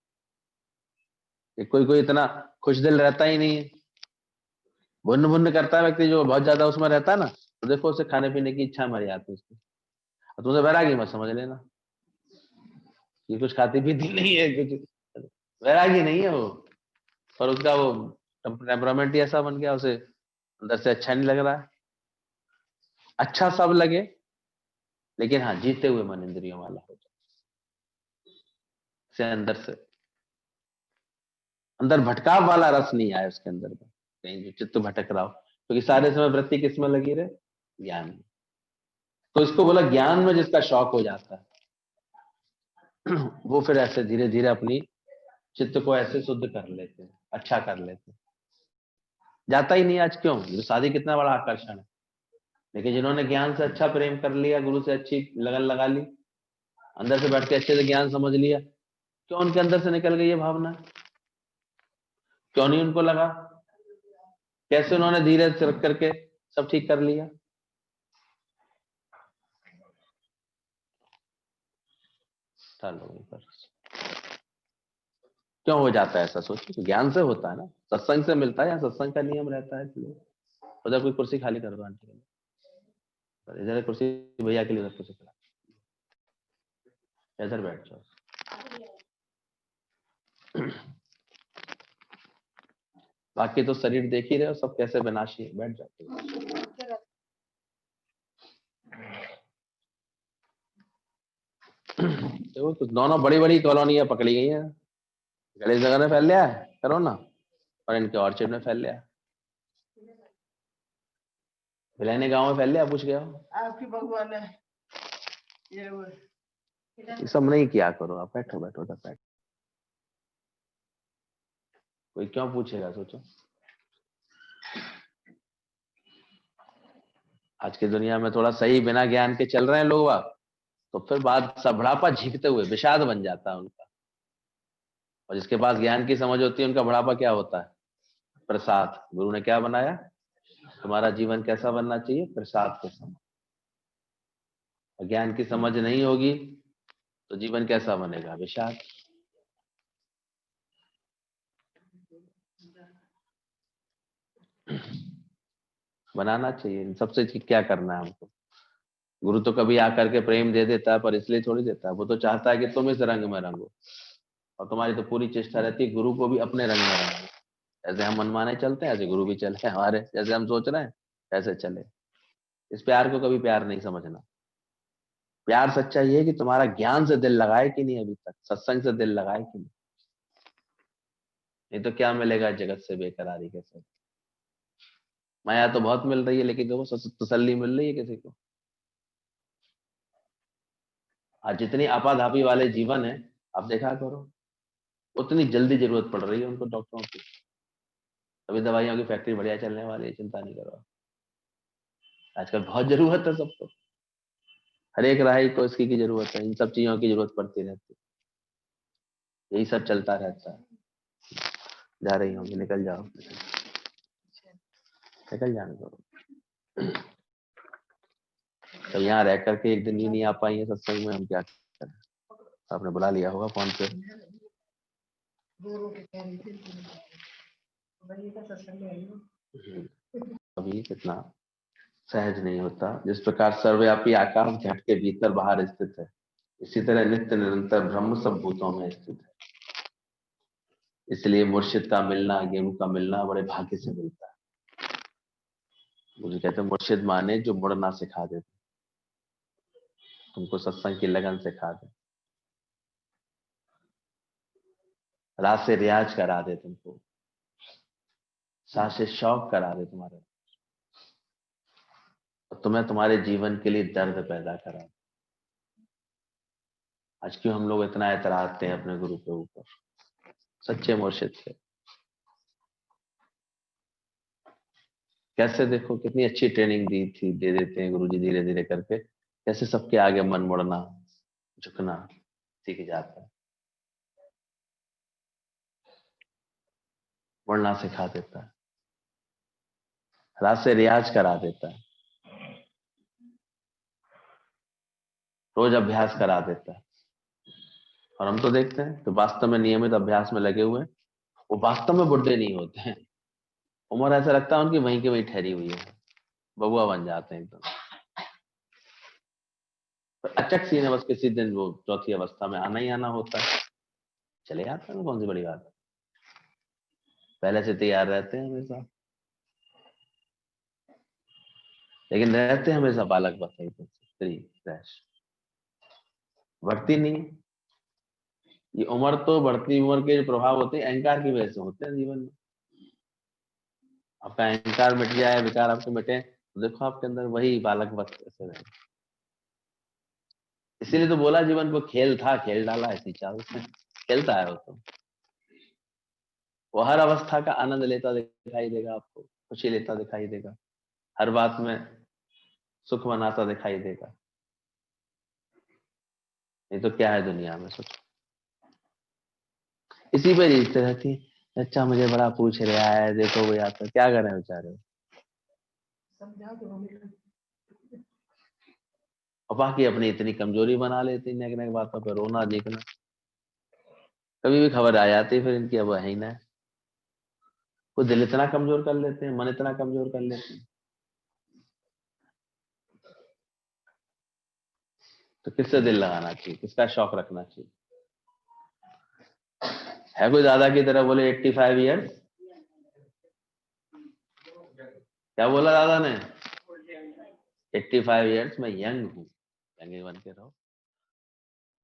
कि कोई कोई इतना खुश दिल रहता ही नहीं है, भुन्न भुन्न करता है व्यक्ति, जो बहुत ज्यादा उसमें रहता है ना, तो देखो उसे खाने पीने की इच्छा मर जाती है उसकी। और तुमसे वैरागी मत समझ लेना, ये कुछ खाती पीती नहीं है, कुछ वैरागी नहीं है वो, पर उसका वो टेम्परामेंट ही ऐसा बन गया, उसे अंदर से अच्छा नहीं लग रहा है। अच्छा सब लगे, लेकिन हाँ जीते हुए मन इंद्रियों वाला हो जाए से अंदर से। अंदर भटकाव वाला रस नहीं आया उसके अंदर में, कहीं जो चित्त भटक रहा हो, क्योंकि सारे समय वृत्ति किस में लगी रहे, ज्ञान में। तो इसको बोला ज्ञान में जिसका शौक हो जाता है वो फिर ऐसे धीरे धीरे अपनी चित्त को ऐसे शुद्ध कर लेते हैं, अच्छा कर लेते हैं। जाता ही नहीं आज, क्यों? जो शादी कितना बड़ा आकर्षण है, लेकिन जिन्होंने ज्ञान से अच्छा प्रेम कर लिया, गुरु से अच्छी लगन लगा ली, अंदर से बैठ के अच्छे से ज्ञान समझ लिया, क्यों उनके अंदर से निकल गई ये भावना? क्यों नहीं उनको लगा? कैसे उन्होंने धीरे से रख करके सब ठीक कर लिया? क्यों हो जाता है ऐसा? सोचिए, तो ज्ञान से होता है ना, सत्संग से मिलता है, या सत्संग का नियम रहता है। इसलिए उधर कोई कुर्सी खाली कर दो आंटी के लिए, इधर कुर्सी भैया के लिए, उधर कुर्सी खड़ा, इधर बैठ जाओ। बाकी तो शरीर देख ही रहे हो सब कैसे विनाशी है, बैठ जाते हो। देखो तो दोनों बड़ी बड़ी कॉलोनियां पकड़ी गई हैं, गणेश नगर में फैल लिया है कोरोना, और इनके ऑर्चिड में फैल लिया है, विलायनी गांव में फैल लिया। पूछ गया आपकी भगवान है ये सब नहीं किया करो, आप बैठो बैठो बैठो। कोई क्यों पूछेगा? सोचो, आज की दुनिया में थोड़ा सही बिना ज्ञान के चल रहे हैं लोग, तो फिर बात सब बुढ़ापा झीकते हुए विषाद बन जाता है उनका। और जिसके पास ज्ञान की समझ होती है, उनका बुढ़ापा क्या होता है? प्रसाद। गुरु ने क्या बनाया? तुम्हारा जीवन कैसा बनना चाहिए? प्रसाद के समान। और ज्ञान की समझ नहीं होगी तो जीवन कैसा बनेगा? विषाद। बनाना चाहिए। इन सबसे क्या करना है हमको? गुरु तो कभी आकर के प्रेम दे देता है, पर इसलिए थोड़ी देता है, वो तो चाहता है कि तुम इस रंग में रंगो, और तुम्हारी तो पूरी चेष्टा रहती है गुरु को भी अपने रंग में रंगो। ऐसे हम मनमाने चलते हैं, ऐसे गुरु भी चले हमारे, जैसे हम सोच रहे हैं ऐसे चले। इस प्यार को कभी प्यार नहीं समझना। प्यार सच्चा ये है कि तुम्हारा ज्ञान से दिल लगाए कि नहीं, अभी तक सत्संग से दिल लगाए कि नहीं। नहीं तो क्या मिलेगा जगत से बेकरारी के साथ? माया तो बहुत मिल रही है, लेकिन देखो तसल्ली मिल रही है किसी को? आज जितनी आपाधापी वाले जीवन है, आप देखा करो, उतनी जल्दी जरूरत पड़ रही है उनको डॉक्टरों की। अभी दवाइयों की फैक्ट्री बढ़िया चलने वाली है, चिंता नहीं करो। आजकल बहुत जरूरत है सबको, हर एक राही को इसकी की जरूरत है, इन सब चीजों की जरूरत पड़ती रहती है, यही सब चलता रहता है। जा रही होंगी, निकल जाओ, निकल जाने दो। तो यहाँ रह करके एक दिन ही नहीं आ पाई है सत्संग में, हम क्या करें? आपने बुला लिया होगा फोन पे। अभी कितना सहज नहीं होता। जिस प्रकार सर्वव्यापी आकाश घट के भीतर बाहर स्थित है, इसी तरह नित्य निरंतर ब्रह्म सब भूतों में स्थित है। इसलिए मुर्शिद का मिलना, गुरु का मिलना बड़े भाग्य से मिलता है। मुझे कहते हैं मुर्शिद माने जो मुड़ना सिखा दे, तुमको सत्संग की लगन सिखा दे, रात से रियाज करा दे, तुमको साथ से शौक करा दे तुम्हारे, और तुम्हें तुम्हारे जीवन के लिए दर्द पैदा करा दे। आज क्यों हम लोग इतना एतराते हैं अपने गुरु के ऊपर? सच्चे मुर्शिद थे। कैसे देखो कितनी अच्छी ट्रेनिंग दी थी, दे देते हैं गुरुजी धीरे धीरे करके, कैसे सबके आगे मन मुड़ना झुकना सीख जाता है, मुड़ना सिखा देता है, रात से रियाज करा देता है, रोज अभ्यास करा देता है। और हम तो देखते हैं तो वास्तव में नियमित अभ्यास में लगे हुए हैं, वो वास्तव में बुढ़े नहीं होते हैं। उम्र ऐसा लगता है उनकी वहीं की वहीं ठहरी हुई है, बबुआ बन जाते हैं एकदम। तो अचक सी है, बस किसी दिन वो चौथी अवस्था में आना ही आना होता है, चले आते हैं, कौन सी बड़ी बात है। पहले से तैयार रहते हैं हमेशा, लेकिन रहते हैं हमेशा बालक बच्चे स्त्री फ्रेश, बढ़ती नहीं। ये उम्र तो बढ़ती उम्र के जो प्रभाव होते हैं अहंकार की वजह से होते हैं जीवन में। आपका अहंकार मिट जाए, विकार आपके मिटे, तो देखो आपके अंदर वही बालक वक्त ऐसे रहे। इसीलिए तो बोला जीवन को खेल था, खेल डाला ऐसी चाल से। खेलता है वो तो, वो हर अवस्था का आनंद लेता दिखाई देगा आपको, खुशी लेता दिखाई देगा, हर बात में सुख मनाता दिखाई देगा। नहीं तो क्या है दुनिया में, सोचो। इसी पे रीझते रहती है, अच्छा मुझे बड़ा पूछ रहा है, देखो वो आता, क्या करें बेचारे। और बाकी अपनी इतनी कमजोरी बना लेती, नेक नेक बातों पर रोना देखना, कभी भी खबर आ जाती फिर इनकी अब है ही ना। वो दिल इतना कमजोर कर लेते हैं, मन इतना कमजोर कर लेते हैं, तो किससे दिल लगाना चाहिए, किसका शौक रखना चाहिए। है कोई दादा की तरह बोले 85 ईयर्स, क्या बोला दादा ने, 85 ईयर्स मैं यंग हूँ, यंग बन के रहो।